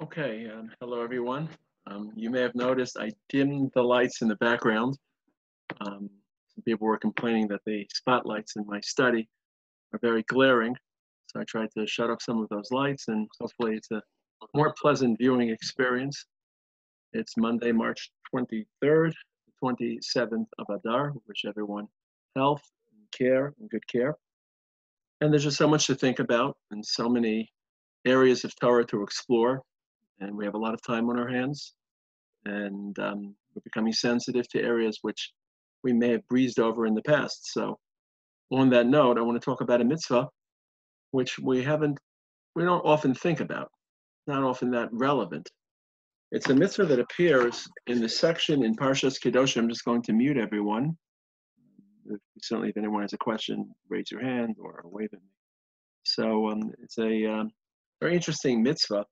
Okay, hello everyone. You may have noticed I dimmed the lights in the background. Some people were complaining that the spotlights in my study are very glaring, so I tried to shut off some of those lights, and hopefully it's a more pleasant viewing experience. It's Monday, March 23rd, 27th of Adar. Wish everyone health and care and good care. And there's just so much to think about and so many areas of Torah to explore. And we have a lot of time on our hands, and we're becoming sensitive to areas which we may have breezed over in the past. So on that note, I want to talk about a mitzvah which we don't often think about, not often that relevant. It's a mitzvah that appears in the section in Parshas Kedoshim. I'm just going to mute everyone. Certainly, if anyone has a question, raise your hand or wave at me. So it's a very interesting mitzvah,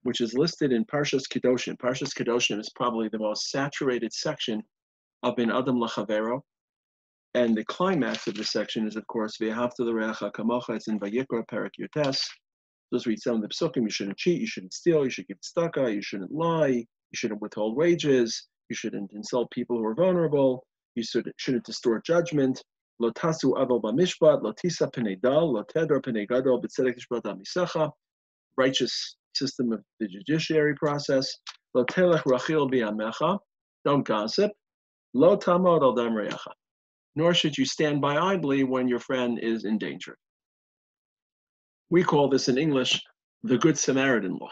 which is listed in Parshas Kedoshim. Parshas Kedoshim is probably the most saturated section of Ben Adam Lachavero. And the climax of this section is, of course, V'ahavta l'reacha kamocha. It's in Vayikra, Perek Yutes. Let's read some of the psukim. You shouldn't cheat, you shouldn't steal, you should give tzedakah, you shouldn't lie, you shouldn't withhold wages, you shouldn't insult people who are vulnerable, you shouldn't distort judgment. Lo tasu avol b'mishpat, lo tisa p'nei dal, lo tedor p'nei gadol, b'tzedek tishpat amisecha. Righteous system of the judiciary process. Lo telech rachil b'yamecha. Don't gossip. Lo tamod al dam reacha. Nor should you stand by idly when your friend is in danger. We call this in English the Good Samaritan law.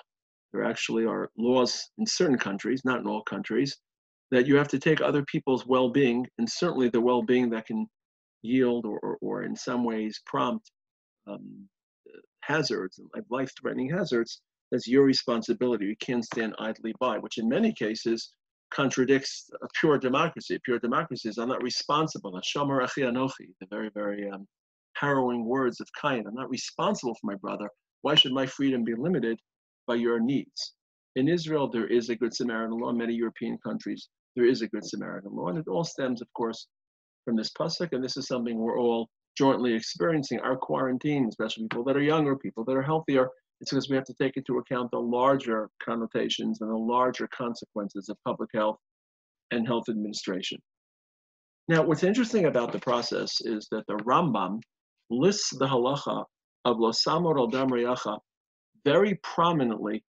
There actually are laws in certain countries, not in all countries, that you have to take other people's well-being, and certainly the well-being that can yield or in some ways prompt hazards, life-threatening hazards, that's your responsibility. You can't stand idly by, which in many cases contradicts a pure democracy. Pure democracy is, I'm not responsible. Hashomer achi anochi, the very, very harrowing words of Cain. I'm not responsible for my brother. Why should my freedom be limited by your needs? In Israel, there is a Good Samaritan law. In many European countries, there is a Good Samaritan law. And it all stems, of course, from this pasuk. And this is something we're all jointly experiencing. Our quarantine, especially people that are younger, people that are healthier, it's because we have to take into account the larger connotations and the larger consequences of public health and health administration. Now, what's interesting about the process is that the Rambam lists the halacha of lo samod al dam reacha very prominently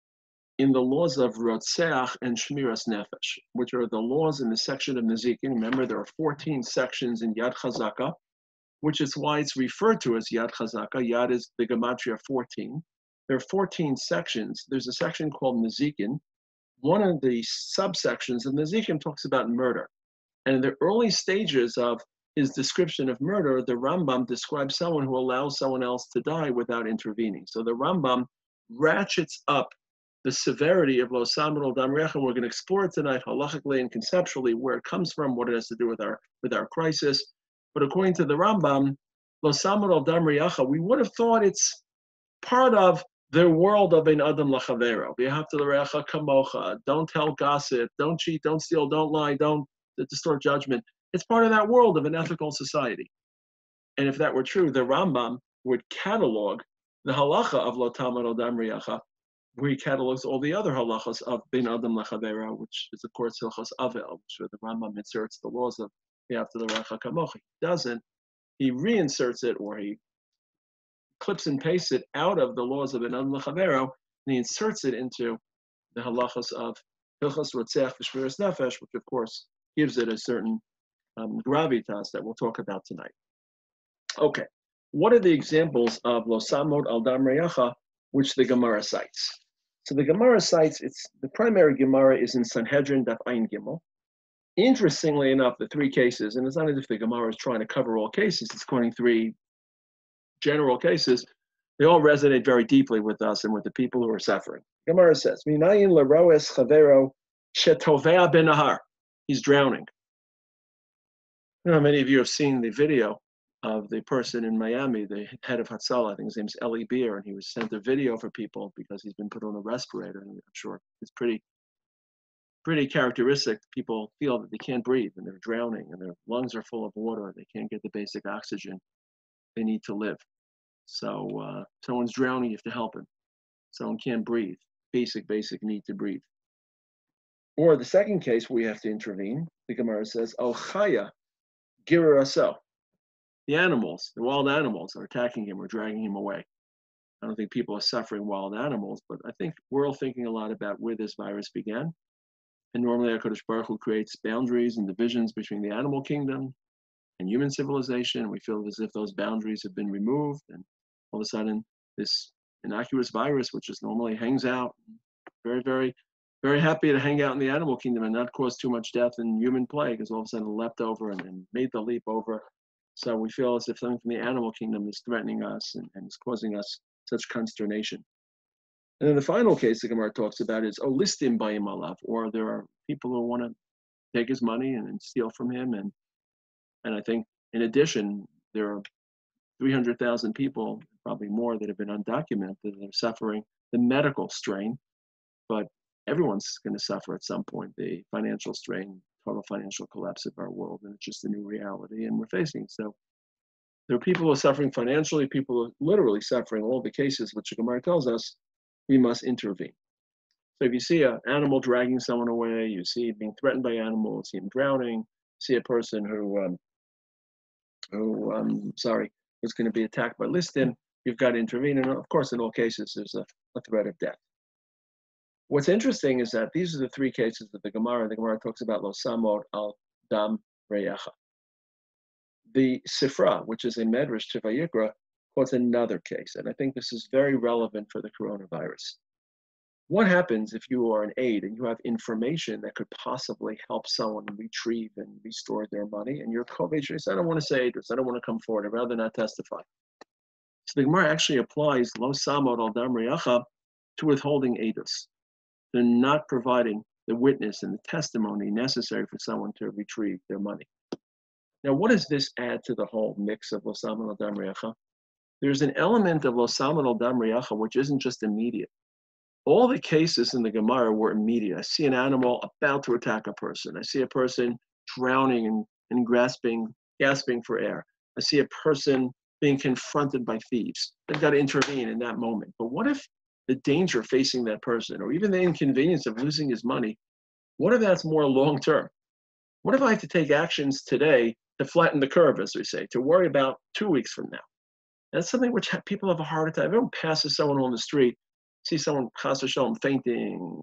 in the laws of Rotseach and Shmiras Nefesh, which are the laws in the section of Nezikin. Remember, there are 14 sections in Yad Chazaka, which is why it's referred to as Yad Chazaka. Yad is the gematria 14. There are 14 sections. There's a section called Nezikin. One of the subsections of Nezikin talks about murder. And in the early stages of his description of murder, the Rambam describes someone who allows someone else to die without intervening. So the Rambam ratchets up the severity of Lo Samad Al Dam Recha. We're going to explore it tonight, halachically and conceptually, where it comes from, what it has to do with our crisis. But according to the Rambam, Lo Samad Al Dam Recha, we would have thought it's part of the world of an Adam Lachavero. V'ahavta l'reacha kamocha. Don't tell gossip. Don't cheat. Don't steal. Don't lie. Don't distort judgment. It's part of that world of an ethical society. And if that were true, the Rambam would catalog the halacha of Lo Tamad Al Dam Reacha, where he catalogs all the other halachas of Ben Adam Lachavera, which is of course Hilchos Avel, where the Rambam inserts the laws of V'ahavta l'reacha kamocha. He doesn't. He reinserts it, or he clips and pastes it out of the laws of Ben Adam Lachavero, and he inserts it into the halachas of Hilchos Rotzeach V'Shmiras Nefesh, which of course gives it a certain gravitas that we'll talk about tonight. Okay, what are the examples of Lo Samad Al Dam Reacha which the Gemara cites? So the Gemara cites, the primary Gemara is in Sanhedrin Daf Ayin Gimel. Interestingly enough, the three cases, and it's not as if the Gemara is trying to cover all cases, it's quoting three general cases, they all resonate very deeply with us and with the people who are suffering. Gemara says, Minayin leroes chavero shetovea benahar. He's drowning. I don't know how many of you have seen the video of the person in Miami, the head of Hatzalah, I think his name's Eli Beer, and he was sent a video for people because he's been put on a respirator, and I'm sure it's pretty characteristic. People feel that they can't breathe and they're drowning and their lungs are full of water. They can't get the basic oxygen they need to live. So someone's drowning, you have to help him. Someone can't breathe, basic need to breathe. Or the second case where we have to intervene, the Gemara says, Oh chaya gira aso. The animals, the wild animals are attacking him or dragging him away. I don't think people are suffering wild animals, but I think we're all thinking a lot about where this virus began. And normally HaKadosh Baruch Hu creates boundaries and divisions between the animal kingdom and human civilization. We feel as if those boundaries have been removed, and all of a sudden this innocuous virus, which just normally hangs out, very, very, very happy to hang out in the animal kingdom and not cause too much death and human plague, is all of a sudden leapt over and made the leap over. So we feel as if something from the animal kingdom is threatening us and is causing us such consternation. And then the final case the Gemara talks about is Olistim Bayim Alav, or there are people who want to take his money and steal from him. And I think in addition, there are 300,000 people, probably more, that have been undocumented, that are suffering the medical strain. But everyone's going to suffer at some point the financial strain, total financial collapse of our world, and it's just a new reality and we're facing. So there are people who are suffering financially, people who are literally suffering. All the cases which the Gemara tells us, we must intervene. So if you see an animal dragging someone away, you see being threatened by animals, see him drowning, see a person who's going to be attacked by listim, you've got to intervene. And of course, in all cases, there's a threat of death. What's interesting is that these are the three cases that the Gemara talks about Lo Samad Al Dam Reacha. The Sifra, which is a Medrash to Vayikra, quotes another case, and I think this is very relevant for the coronavirus. What happens if you are an aide and you have information that could possibly help someone retrieve and restore their money, and you're Kovei, I don't want to say aiders, I don't want to come forward, I'd rather not testify. So the Gemara actually applies Lo Samad Al Dam Reacha to withholding aidus. They're not providing the witness and the testimony necessary for someone to retrieve their money. Now, what does this add to the whole mix of Lo Samad Al Dam Reacha? There's an element of Lo Samad Al Dam Reacha which isn't just immediate. All the cases in the Gemara were immediate. I see an animal about to attack a person. I see a person drowning and gasping for air. I see a person being confronted by thieves. They've got to intervene in that moment. But what if the danger facing that person, or even the inconvenience of losing his money, what if that's more long-term? What if I have to take actions today to flatten the curve, as we say, to worry about 2 weeks from now? That's something which people have a hard time. Everyone passes someone on the street, see someone chas v'shalom fainting,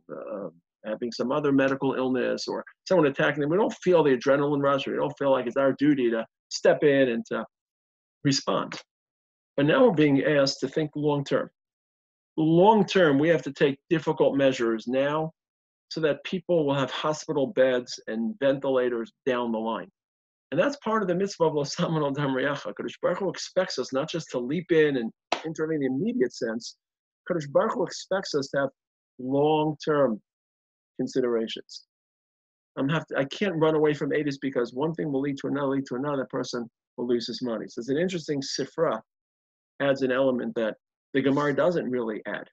having some other medical illness, or someone attacking them, we don't feel the adrenaline rush. We don't feel like it's our duty to step in and to respond. But now we're being asked to think long term. Long term, we have to take difficult measures now so that people will have hospital beds and ventilators down the line. And that's part of the mitzvah of L'Saman Al Dam Reyacha. Kadosh Baruch Hu expects us not just to leap in and intervene in the immediate sense. Kadosh Baruch Hu expects us to have long-term considerations. I can't run away from Adis because one thing will lead to another person will lose his money. So it's an interesting sifra, adds an element that the Gemara doesn't really add.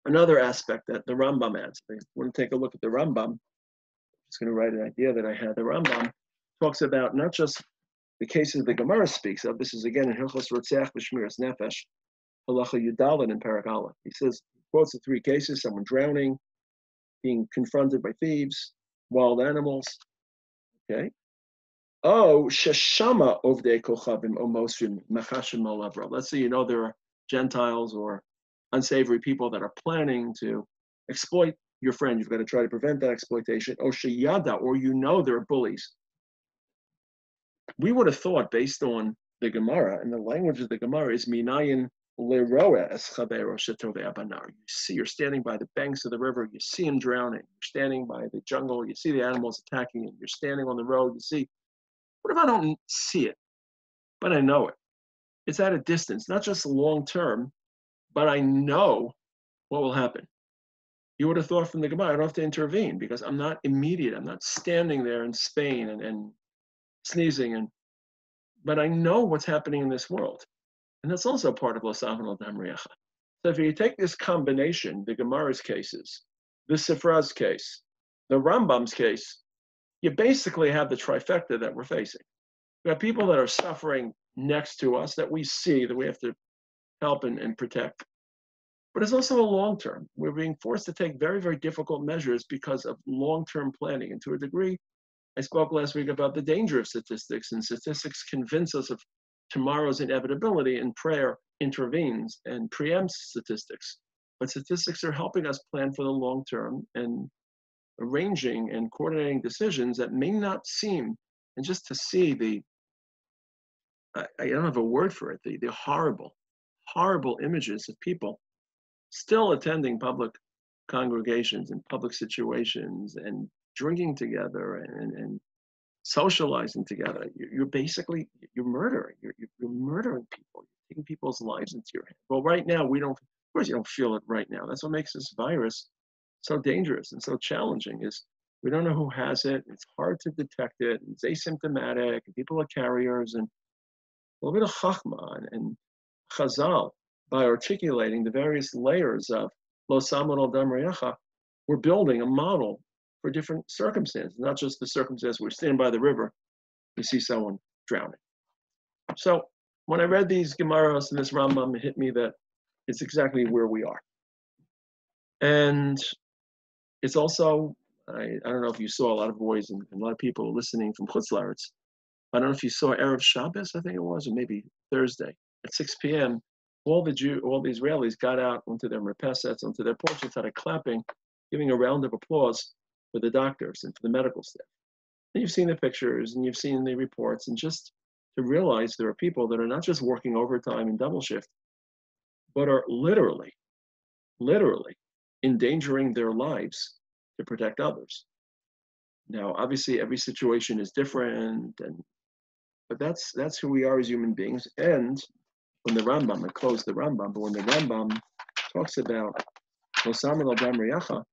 Another aspect that the Rambam adds. I want to take a look at the Rambam. I'm just going to write an idea that I had. The Rambam talks about not just the cases the Gemara speaks of. This is again in Hilchos Rotzeach B'Shmiras Nefesh, Halacha Yudalin and Perek Aleph. He says, quotes the three cases: someone drowning, being confronted by thieves, wild animals. Okay. Oh, Sheshama Ovdei Kochavim Omosrim Machashim Malavra. Let's say there are Gentiles or unsavory people that are planning to exploit your friend. You've got to try to prevent that exploitation. Oh, Sheyada, or there are bullies. We would have thought, based on the Gemara, and the language of the Gemara is Minayin Leroa es Chavero Shetove Abanar. You see, you're standing by the banks of the river, you see him drowning. You're standing by the jungle, you see the animals attacking him. You're standing on the road, you see. What if I don't see it, but I know it? It's at a distance, not just long term, but I know what will happen. You would have thought from the Gemara, I don't have to intervene because I'm not immediate. I'm not standing there in Spain and sneezing, but I know what's happening in this world. And that's also part of L'Saman Al Dam Reyacha. So if you take this combination, the Gemara's cases, the Sifra's case, the Rambam's case, you basically have the trifecta that we're facing. We have people that are suffering next to us that we see, that we have to help and protect. But it's also a long term. We're being forced to take very, very difficult measures because of long-term planning. And to a degree, I spoke last week about the danger of statistics, and statistics convince us of tomorrow's inevitability, and prayer intervenes and preempts statistics. But statistics are helping us plan for the long term and arranging and coordinating decisions that may not seem, and just to see I don't have a word for it, the horrible, horrible images of people still attending public congregations and public situations and drinking together and socializing together. You're basically, you're murdering. You're murdering people. You're taking people's lives into your hands. Well, right now, of course you don't feel it right now. That's what makes this virus so dangerous and so challenging, is we don't know who has it. It's hard to detect it. It's asymptomatic, and people are carriers, and a little bit of chachma and chazal, by articulating the various layers of L'Saman Al Dam Reyacha, we're building a model for different circumstances, not just the circumstance we're standing by the river, we see someone drowning. So when I read these Gemaras and this Rambam, it hit me that it's exactly where we are. And it's also, I don't know if you saw a lot of boys and a lot of people listening from Chutz La'aretz. I don't know if you saw Erev Shabbos, I think it was, or maybe Thursday at 6 p.m. All the Israelis got out onto their merpesets, onto their porches, started clapping, giving a round of applause for the doctors and for the medical staff. And you've seen the pictures and you've seen the reports, and just to realize there are people that are not just working overtime and double shift, but are literally endangering their lives to protect others. Now, obviously, every situation is different, but that's who we are as human beings. And when the Rambam, I closed the Rambam, but when the Rambam talks about L'Saman Al Dam Reyacha,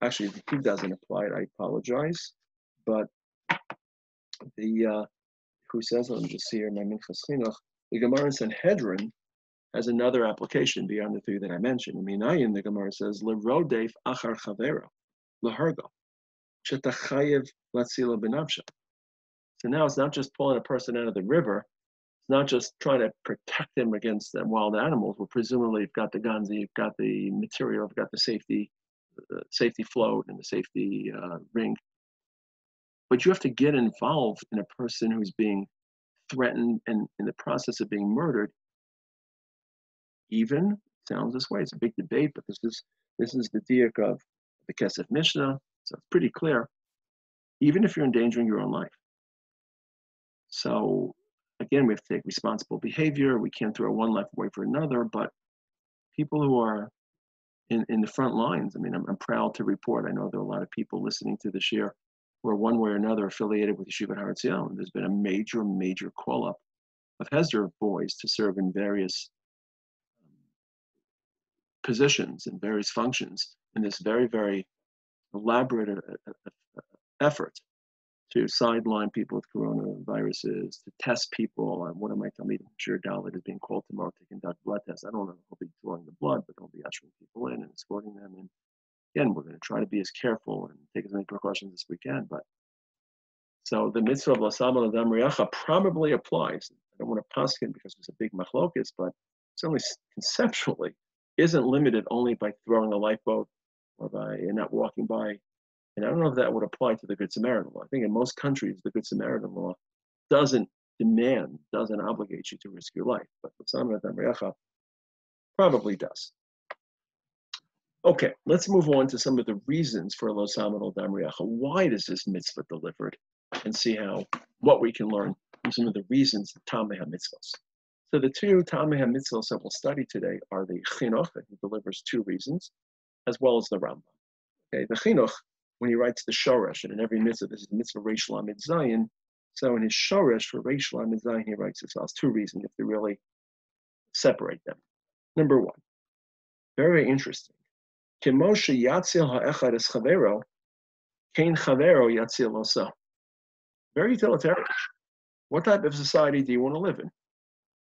actually, he doesn't apply it, I apologize, but who says, let me just see here, my Minchas Chinuch, the Gemara in Sanhedrin has another application beyond the three that I mentioned. In Minayin, the Gemara says, L'rodef achar chavero, l'hargo, shetachayev latzila b'nafsha. So now it's not just pulling a person out of the river, it's not just trying to protect them against the wild animals. Well, presumably you've got the guns, you've got the material, you've got the safety float and the safety ring. But you have to get involved in a person who's being threatened and in the process of being murdered, even sounds this way. It's a big debate, but this is the diak of the Kesef Mishnah, so it's pretty clear. Even if you're endangering your own life. So again, we have to take responsible behavior. We can't throw one life away for another, but people who are in the front lines, I mean, I'm proud to report, I know there are a lot of people listening to this year who are one way or another affiliated with Yeshivat Har Etzion. There's been a major call-up of Hesder boys to serve in various positions and various functions in this very elaborate effort to sideline people with coronaviruses, to test people. One of my Talmidim, Shir Dalit, is being called tomorrow to conduct blood tests. I don't know if they'll be drawing the blood, but they'll be ushering people in and escorting them. And again, we're going to try to be as careful and take as many precautions as we can. But so the mitzvah of Lasam Adam Riacha probably applies. I don't want to paskin because it's a big machlokas, but certainly conceptually isn't limited only by throwing a lifeboat or by not walking by. And I don't know if that would apply to the Good Samaritan law. I think in most countries, the Good Samaritan law doesn't obligate you to risk your life. But Lasam Adam Riacha probably does. Okay, let's move on to some of the reasons for Lo Samad Adam Riacha. Why does this mitzvah delivered? And see what we can learn from some of the reasons the Tamei HaMitzvos. So the two Tamei HaMitzvos that we'll study today are the Chinuch, that he delivers two reasons, as well as the Rambam. Okay, the Chinuch, when he writes the Shoresh, and in every mitzvah, this is the mitzvah Reish Lamed Zayin. So in his Shoresh for Reish Lamed Zayin, he writes this as two reasons if to really separate them. Number one, very interesting. Kimoshe yatzil ha'echad es chavero, kein chavero yatzil oso. Very utilitarian. What type of society do you want to live in?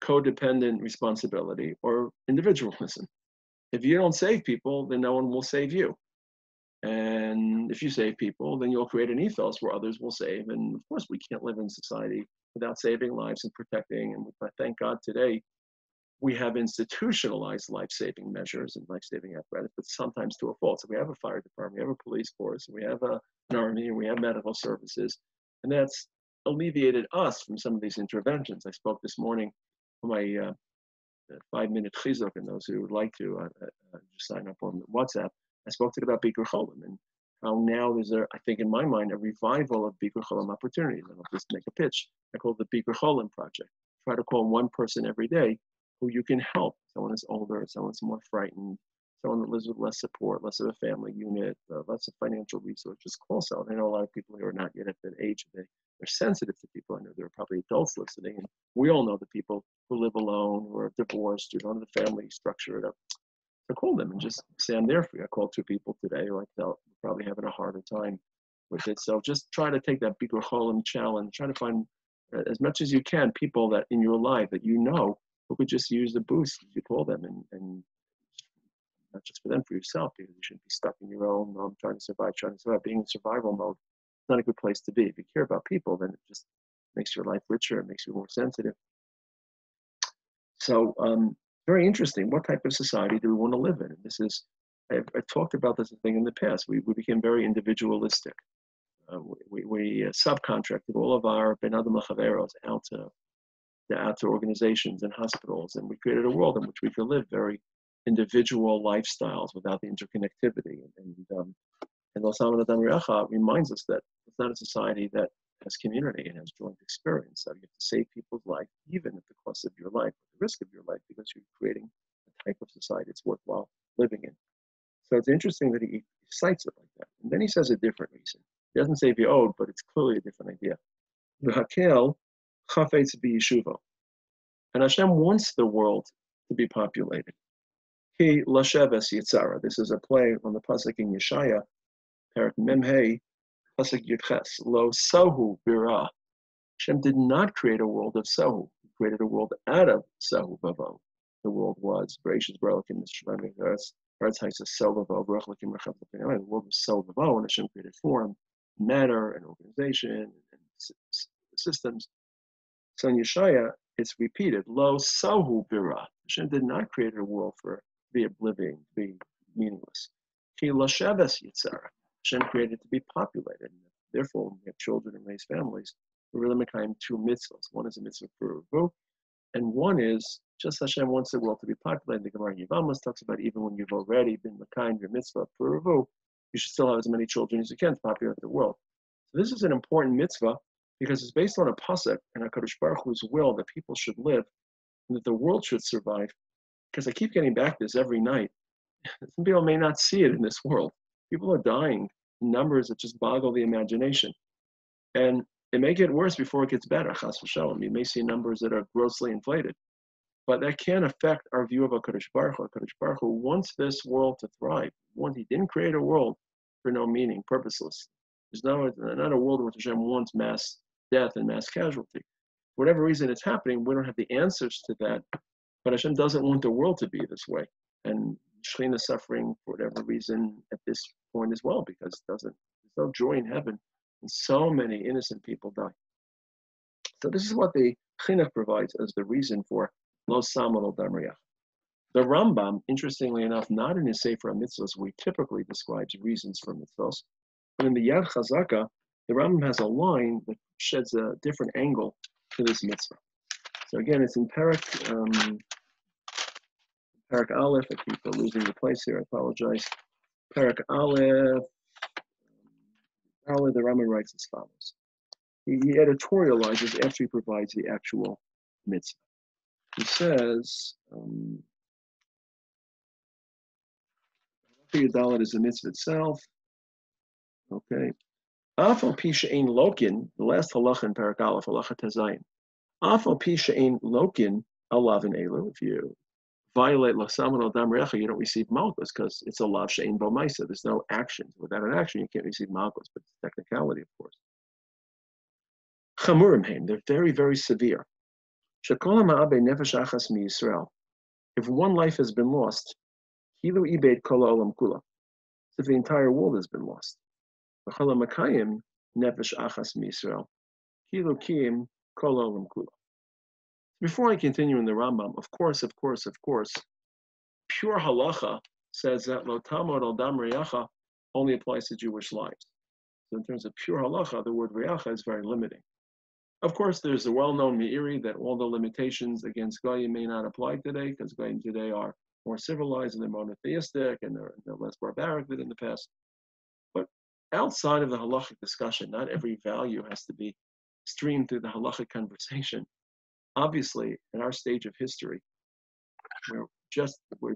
Codependent responsibility or individualism? If you don't save people, then no one will save you. And if you save people, then you'll create an ethos where others will save. And of course, we can't live in society without saving lives and protecting. And thank God today, we have institutionalized life-saving measures and life-saving apparatus, but sometimes to a fault. So we have a fire department, we have a police force, we have an army, and we have medical services. And that's alleviated us from some of these interventions. I spoke this morning for my 5-minute chizuk, and those who would like to just sign up on WhatsApp. I spoke to it about Bikur Cholim and how now there's I think in my mind, a revival of Bikur Cholim opportunities. And I'll just make a pitch. I call it the Bikur Cholim Project. Try to call one person every day who you can help. Someone is older, someone is more frightened, someone that lives with less support, less of a family unit, less of financial resources. Call someone. I know a lot of people who are not yet at that age. They're sensitive to people. I know there are probably adults listening, and we all know the people who live alone, who are divorced, who don't have the family structure. So call them and just say, I'm there for you. I called 2 people today who I felt were probably having a harder time with it. So just try to take that Bikur Cholim challenge. Try to find, as much as you can, people that in your life that you know who could just use the boost. You call them and not just for them, for yourself, because you shouldn't be stuck in your own, trying to survive. Being in survival mode, it's not a good place to be. If you care about people, then it just makes your life richer, it makes you more sensitive. So very interesting. What type of society do we want to live in? And this is, I've talked about this thing in the past. We became very individualistic. We subcontracted all of our Ben Adam Chaveros out to organizations and hospitals, and we created a world in which we could live very individual lifestyles without the interconnectivity. And Lo Samad Adam Riacha reminds us that it's not a society that has community and has joint experience. So you have to save people's life, even at the cost of your life, at the risk of your life, because you're creating a type of society it's worthwhile living in. So it's interesting that he cites it like that. And then he says a different reason. He doesn't say if you owed, but it's clearly a different idea. V'hakel chafetz b'yeshuvo. And Hashem wants the world to be populated. Ki lasheves yitzara. This is a play on the pasuk in Yeshaya, Parak Memhei, pasuk Yudches. Lo sohu bira. Hashem did not create a world of sohu. He created a world out of sohu vavo. The world was gracious, broken, the world was sohu vavo, and Hashem created form, matter, and organization, and systems. So in Yeshaya, it's repeated. Lo sohu bira. Hashem did not create a world for be oblivion, to be meaningless. Ki lasheves yitzara. Hashem created to be populated. Therefore, when we have children and raise families, we're really making 2 mitzvahs. One is a mitzvah for Ruvu, and one is Just Hashem wants the world to be populated. The Gemara Yevamos talks about even when you've already been Mekayim your mitzvah for Revu, you should still have as many children as you can to populate the world. So this is an important mitzvah because it's based on a pasuk and HaKadosh Baruch Hu's will that people should live and that the world should survive. Because I keep getting back this every night. Some people may not see it in this world. People are dying in numbers that just boggle the imagination. And it may get worse before it gets better, chas v'shalom. You may see numbers that are grossly inflated. But that can affect our view of HaKadosh Baruch Hu. HaKadosh Baruch Hu wants this world to thrive. He didn't create a world for no meaning, purposeless. There's not a world where Hashem wants mass death and mass casualty. For whatever reason it's happening, we don't have the answers to that. But Hashem doesn't want the world to be this way. And Shekhinah is suffering for whatever reason at this point as well, because there's no joy in heaven. And so many innocent people die. So this is what the Chinuch provides as the reason for Lo Saman Al Dam Riach. The Rambam, interestingly enough, not in his Sefer HaMitzvos, where he typically describes reasons for mitzvos, but in the Yad Chazaka, the Rambam has a line that sheds a different angle to this mitzvah. So again, it's in Parak Aleph. I keep losing the place here. I apologize. Parak Aleph. The Rambam writes as follows. He editorializes after he provides the actual mitzvah. He says, Dalit is the mitzvah itself. Okay. Afal pi she'ein lokin, the last halacha in Parak Aleph, halacha tezayin. Afal pi she'ein lokin alav in elu. If you violate lasaman al dam recha, you don't receive malchus because it's a lav she'ein bo maisa. There's no action. Without an action, you can't receive malchus, but it's technicality, of course. Chamurim heim, they're very, very severe. Shekol ha'ma'abei nefesh achas mi Yisrael. If one life has been lost, kilu ibed kol ha'olam kula. If the entire world has been lost. V'chol ha'makayim nefesh achas mi Yisrael. Kilu kiyim kol ha'olam kula. Before I continue in the Rambam, of course, pure halacha says that lo tamod al dam riyacha only applies to Jewish lives. So in terms of pure halacha, the word riyacha is very limiting. Of course, there's the well-known me'iri that all the limitations against Goyim may not apply today, because Goyim today are more civilized and they're monotheistic and they're less barbaric than in the past. But outside of the halachic discussion, not every value has to be streamed through the halachic conversation. Obviously, in our stage of history, we're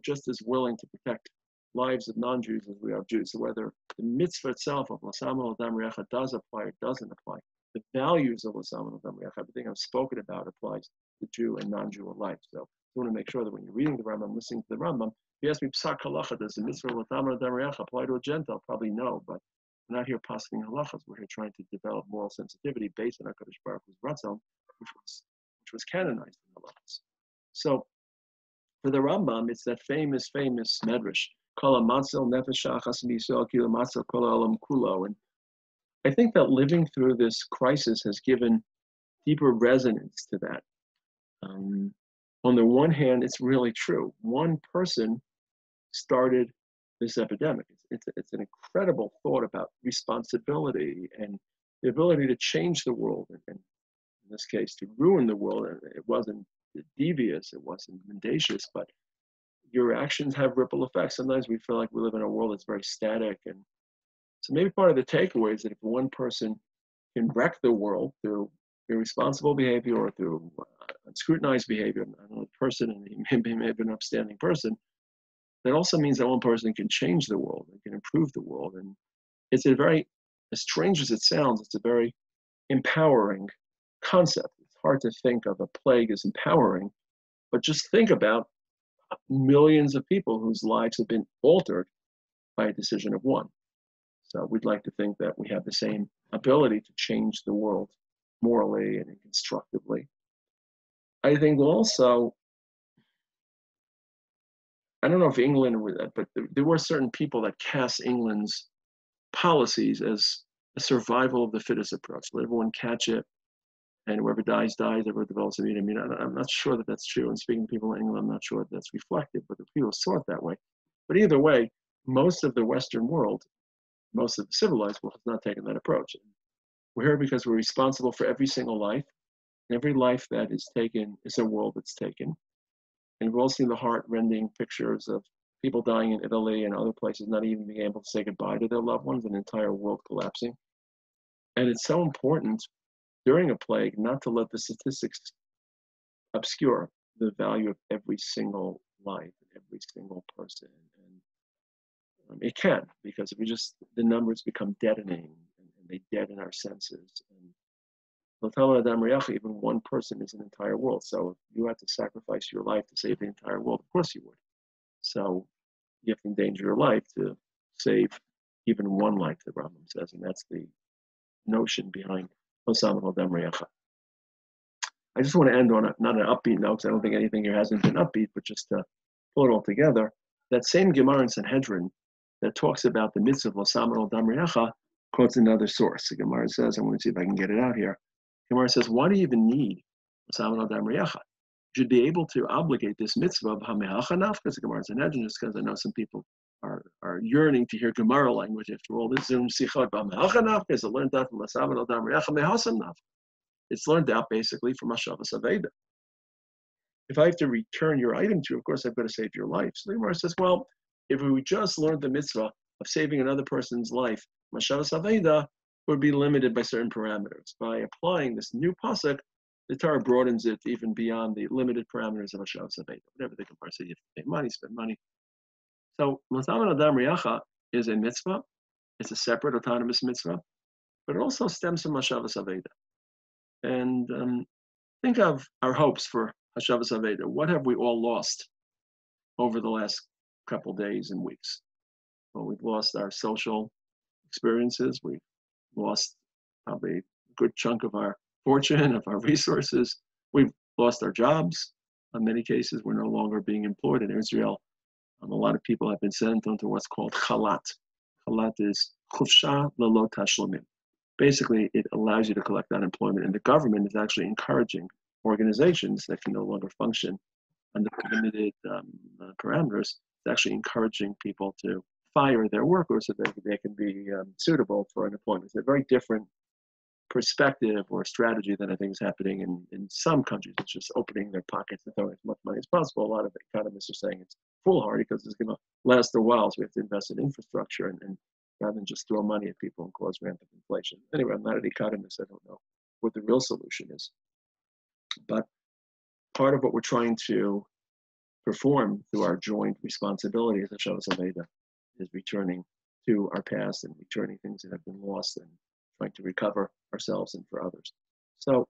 just as willing to protect lives of non-Jews as we are Jews. So whether the mitzvah itself of L'samel al dam recha does apply or doesn't apply, the values of L'samel al dam recha, everything I've spoken about applies to Jew and non-Jew alike. So I want to make sure that when you're reading the Rambam, listening to the Rambam, if you ask me psak halacha, does the mitzvah of L'samel al dam recha apply to a Gentile? Probably no, but we're not here passing halachas. We're here trying to develop moral sensitivity based on HaKadosh Baruch Hu's ratzon, which was canonized in halachas. So for the Rambam, it's that famous medrash. And I think that living through this crisis has given deeper resonance to that. On the one hand, it's really true. One person started this epidemic. It's an incredible thought about responsibility and the ability to change the world, and in this case, to ruin the world. It wasn't devious, it wasn't mendacious, but your actions have ripple effects. Sometimes we feel like we live in a world that's very static. And so maybe part of the takeaway is that if one person can wreck the world through irresponsible behavior or through unscrutinized behavior, I don't know the person, and he may have been an upstanding person, that also means that one person can change the world and can improve the world. And it's a very, as strange as it sounds, it's a very empowering concept. It's hard to think of a plague as empowering, but just think about millions of people whose lives have been altered by a decision of one. So we'd like to think that we have the same ability to change the world morally and constructively. I think also, I don't know if England were that, but there were certain people that cast England's policies as a survival of the fittest approach. Let everyone catch it, and whoever dies, whoever develops immunity. I'm not sure that that's true. And speaking to people in England, I'm not sure that that's reflected, but the people saw it that way. But either way, most of the Western world, most of the civilized world has not taken that approach. We're here because we're responsible for every single life. Every life that is taken is a world that's taken. And we've all seen the heart-rending pictures of people dying in Italy and other places, not even being able to say goodbye to their loved ones, an entire world collapsing. And it's so important during a plague not to let the statistics obscure the value of every single life, every single person. And it can, because if we just, the numbers become deadening and they deaden our senses. And even one person is an entire world. So if you had to sacrifice your life to save the entire world, of course you would. So you have to endanger your life to save even one life, the Rambam says, and that's the notion behind Osama al Damriyacha. I just want to end on not an upbeat note, because I don't think anything here hasn't been upbeat, but just to pull it all together. That same Gemara in Sanhedrin that talks about the mitzvah of Osama al Damriyacha quotes another source. The Gemara says, I'm going to see if I can get it out here. Gemara says, why do you even need Osama al Damriyacha? You should be able to obligate this mitzvah of Hamehacha Naf, because the Gemara in Sanhedrin, just because I know some people are yearning to hear Gemara language after all this Zoom Sichot. Hamehacha Naf, because it learned that from Osama al Damriyacha Mehasam Naf. It's learned out basically from Hashavas Aveda. If I have to return your item to you, of course, I've got to save your life. So the Gemara says, well, if we just learned the mitzvah of saving another person's life, Hashavas Aveda would be limited by certain parameters. By applying this new pasuk, the Torah broadens it even beyond the limited parameters of Hashavas Aveda. Whatever the Gemara says, you have to pay money, spend money. So Osama al Damriyacha is a mitzvah. It's a separate autonomous mitzvah, but it also stems from Hashavas Aveda. And think of our hopes for Hashavas Aveda. What have we all lost over the last couple days and weeks? Well, we've lost our social experiences. We've lost probably a good chunk of our fortune, of our resources. We've lost our jobs. In many cases, we're no longer being employed in Israel. A lot of people have been sent onto what's called chalat. Chalat is chufsha lelo tashlumin. Basically, it allows you to collect unemployment, and the government is actually encouraging organizations that can no longer function under limited parameters. It's actually encouraging people to fire their workers so that they can be suitable for unemployment. It's a very different perspective or strategy than I think is happening in some countries. It's just opening their pockets and throwing as much money as possible. A lot of economists are saying it's foolhardy because it's going to last a while, so we have to invest in infrastructure and rather than just throw money at people and cause rampant inflation. Anyway, I'm not an economist. I don't know what the real solution is. But part of what we're trying to perform through our joint responsibility as Hashavas Aveda is returning to our past and returning things that have been lost and trying to recover ourselves and for others. So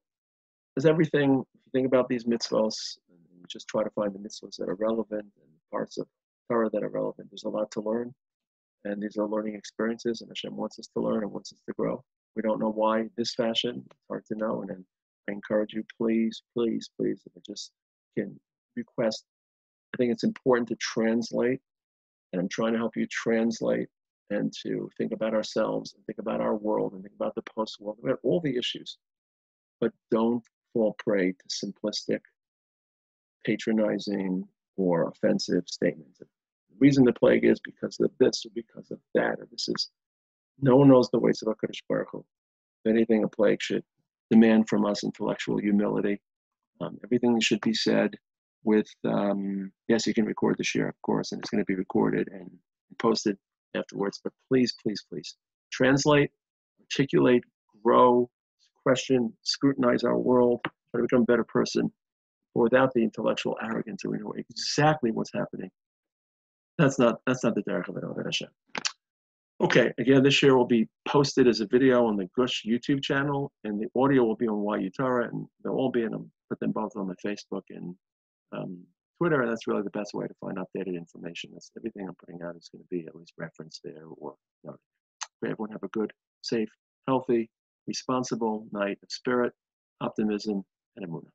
as everything, if you think about these mitzvahs, and you just try to find the mitzvahs that are relevant and parts of Torah that are relevant, there's a lot to learn. And these are learning experiences, and Hashem wants us to learn and wants us to grow. We don't know why this fashion. It's hard to know. And then I encourage you, please, please, please, if I just can request, I think it's important to translate, and I'm trying to help you translate and to think about ourselves and think about our world and think about the post-world, about all the issues. But don't fall prey to simplistic, patronizing, or offensive statements. The reason the plague is because of this or because of that, or this is, no one knows the ways of HaKadosh Baruch Hu. If anything, a plague should demand from us intellectual humility. Everything should be said with, yes, you can record the share, of course, and it's going to be recorded and posted afterwards, but please, please, please, translate, articulate, grow, question, scrutinize our world, try to become a better person, but without the intellectual arrogance, and we know exactly what's happening. That's not the derech of Avodat Hashem. Okay, again, this year will be posted as a video on the Gush YouTube channel, and the audio will be on YU Torah, and they'll all be in them. Put them both on my Facebook and Twitter, and that's really the best way to find updated information. That's everything I'm putting out is going to be at least referenced there or noted. May everyone have a good, safe, healthy, responsible night of spirit, optimism, and emunah.